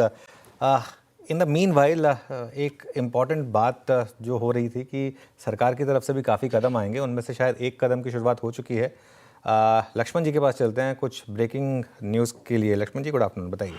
In the mean while एक important बात जो हो रही थी कि सरकार की तरफ से भी काफ़ी कदम आएंगे, उनमें से शायद एक कदम की शुरुआत हो चुकी है। लक्ष्मण जी के पास चलते हैं कुछ ब्रेकिंग न्यूज़ के लिए। लक्ष्मण जी, गुड आफ्टरनून, बताइए।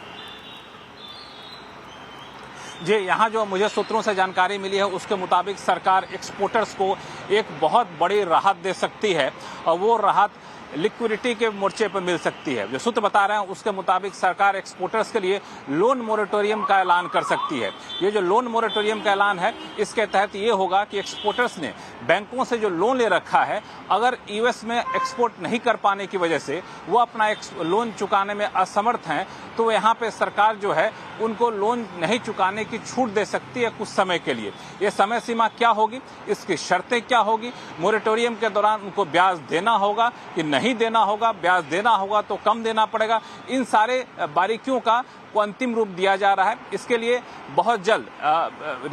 जी, यहाँ जो मुझे सूत्रों से जानकारी मिली है उसके मुताबिक सरकार एक्सपोर्टर्स को एक बहुत बड़ी राहत दे सकती है और वो राहत लिक्विडिटी के मोर्चे पर मिल सकती है। जो सूत्र बता रहे हैं उसके मुताबिक सरकार एक्सपोर्टर्स के लिए लोन मोरेटोरियम का ऐलान कर सकती है। ये जो लोन मोरेटोरियम का ऐलान है, इसके तहत ये होगा कि एक्सपोर्टर्स ने बैंकों से जो लोन ले रखा है, अगर यूएस में एक्सपोर्ट नहीं कर पाने की वजह से वो अपना लोन चुकाने में असमर्थ हैं, तो यहाँ पे सरकार जो है उनको लोन नहीं चुकाने की छूट दे सकती है कुछ समय के लिए। ये समय सीमा क्या होगी, इसकी शर्तें क्या होगी, मोरेटोरियम के दौरान उनको ब्याज देना होगा कि नहीं देना होगा, ब्याज देना होगा तो कम देना पड़ेगा, इन सारे बारीकियों का को अंतिम रूप दिया जा रहा है। इसके लिए बहुत जल्द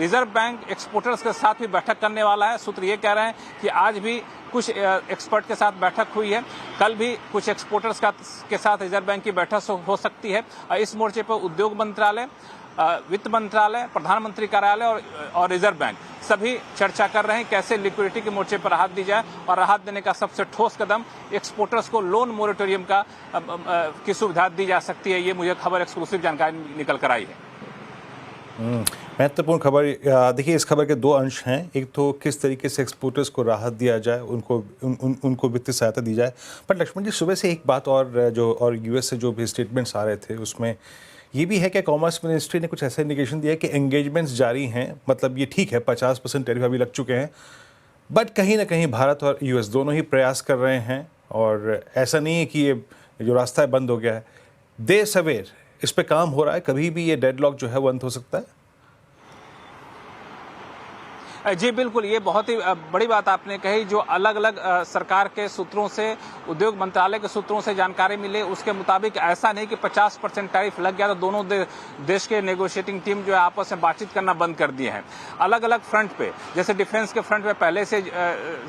रिजर्व बैंक एक्सपोर्टर्स के साथ भी बैठक करने वाला है। सूत्र ये कह रहे हैं कि आज भी कुछ एक्सपर्ट के साथ बैठक हुई है, कल भी कुछ एक्सपोर्टर्स के साथ रिजर्व बैंक की बैठक हो सकती है। इस मोर्चे पर उद्योग मंत्रालय, वित्त मंत्रालय, प्रधानमंत्री कार्यालय और रिजर्व बैंक सभी चर्चा कर रहे हैं कैसे लिक्विडिटी के मोर्चे पर राहत दी जाए, और राहत देने का सबसे ठोस कदम एक्सपोर्टर्स को लोन मोरेटोरियम की सुविधा दी जा सकती है। ये मुझे खबर एक्सक्लूसिव जानकारी निकल कर आई है। महत्वपूर्ण खबर। देखिए, इस खबर के दो अंश हैं। एक तो किस तरीके से एक्सपोर्टर्स को राहत दिया जाए, उनको वित्तीय सहायता दी जाए। पर लक्ष्मण जी, सुबह से एक बात और यूएस से जो भी स्टेटमेंट्स आ रहे थे उसमें ये भी है कि कॉमर्स मिनिस्ट्री ने कुछ ऐसा इंडिकेशन दिया कि एंगेजमेंट्स जारी हैं। मतलब ये ठीक है, 50% टैरिफ अभी लग चुके हैं, बट कहीं ना कहीं भारत और यूएस दोनों ही प्रयास कर रहे हैं, और ऐसा नहीं है कि ये जो रास्ता है बंद हो गया है। देर सवेर इस पे काम हो रहा है, कभी भी ये डेडलॉक जो है वो अंत हो सकता है। जी बिल्कुल, ये बहुत ही बड़ी बात आपने कही। जो अलग अलग सरकार के सूत्रों से, उद्योग मंत्रालय के सूत्रों से जानकारी मिले, उसके मुताबिक ऐसा नहीं कि 50% टैरिफ लग गया तो दोनों देश के नेगोशिएटिंग टीम जो है आपस में बातचीत करना बंद कर दिए हैं। अलग अलग फ्रंट पे, जैसे डिफेंस के फ्रंट पे पहले से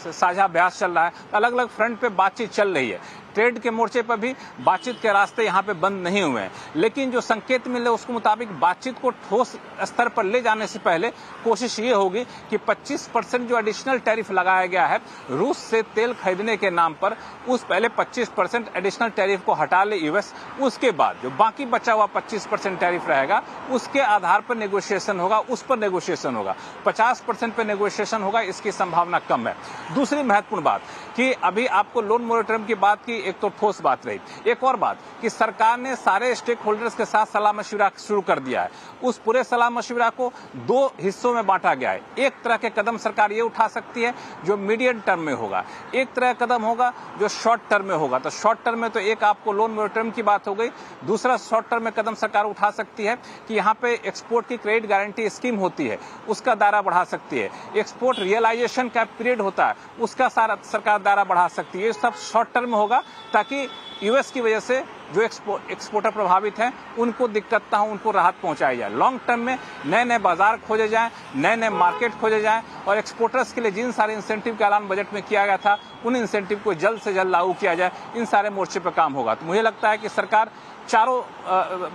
साझा अभ्यास चल रहा है, अलग अलग फ्रंट पे बातचीत चल रही है। ट्रेड के मोर्चे पर भी बातचीत के रास्ते यहाँ पे बंद नहीं हुए हैं, लेकिन जो संकेत मिले उसके मुताबिक बातचीत को ठोस स्तर पर ले जाने से पहले कोशिश ये होगी कि 25% जो एडिशनल टैरिफ लगाया गया है रूस से तेल खरीदने के नाम पर, उस पहले 25% एडिशनल टैरिफ को हटा ले यूएस। उसके बाद जो बाकी बचा हुआ 25% टैरिफ रहेगा उसके आधार पर नेगोशिएशन होगा, उस पर नेगोशिएशन होगा। 50% पे नेगोशिएशन होगा, इसकी संभावना कम है। दूसरी महत्वपूर्ण बात कि अभी आपको लोन मोरेटोरियम की बात की, एक तो ठोस बात रही। एक और बात कि सरकार ने सारे स्टेक होल्डर्स के साथ सलाह मशविरा शुरू कर दिया है। उस पूरे सलाह मशविरा को दो हिस्सों में बांटा गया है। एक तरह के कदम सरकार ये उठा सकती है जो मीडियम टर्म में होगा, एक तरह का कदम होगा जो शॉर्ट टर्म में होगा। तो शॉर्ट टर्म में तो एक आपको लोन मोरेटोरियम की बात हो गई। दूसरा शॉर्ट टर्म में कदम सरकार उठा सकती है कि यहाँ पे एक्सपोर्ट की क्रेडिट गारंटी स्कीम होती है, उसका दायरा बढ़ा सकती है। एक्सपोर्ट रियलाइजेशन का पीरियड होता है, उसका सारा सरकार दायरा बढ़ा सकती है। ये सब शॉर्ट टर्म में होगा ताकि यूएस की वजह से जो एक्सपोर्टर प्रभावित हैं उनको दिक्कत ना हो, उनको राहत पहुंचाई जाए। लॉन्ग टर्म में नए नए बाजार खोजे जाएं, नए नए मार्केट खोजे जाएं, और एक्सपोर्टर्स के लिए जिन सारे इंसेंटिव का ऐलान बजट में किया गया था उन इंसेंटिव को जल्द से जल्द लागू किया जाए। इन सारे मोर्चे पर काम होगा। तो मुझे लगता है कि सरकार चारों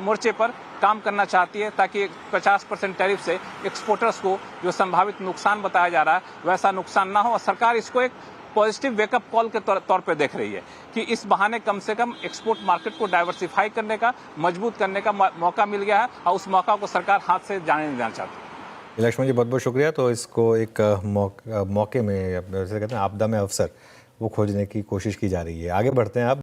मोर्चे पर काम करना चाहती है ताकि 50% टैरिफ से एक्सपोर्टर्स को जो संभावित नुकसान बताया जा रहा है वैसा नुकसान ना हो। और सरकार इसको एक पॉजिटिव वेकअप कॉल के तौर पे देख रही है कि इस बहाने कम से कम एक्सपोर्ट मार्केट को डाइवर्सिफाई करने का, मजबूत करने का मौका मिल गया है, और उस मौका को सरकार हाथ से जाने नहीं देना चाहती। लक्ष्मण जी, बहुत बहुत शुक्रिया। तो इसको एक मौके में, जैसे कहते हैं आपदा में अवसर, वो खोजने की कोशिश की जा रही है। आगे बढ़ते हैं आप।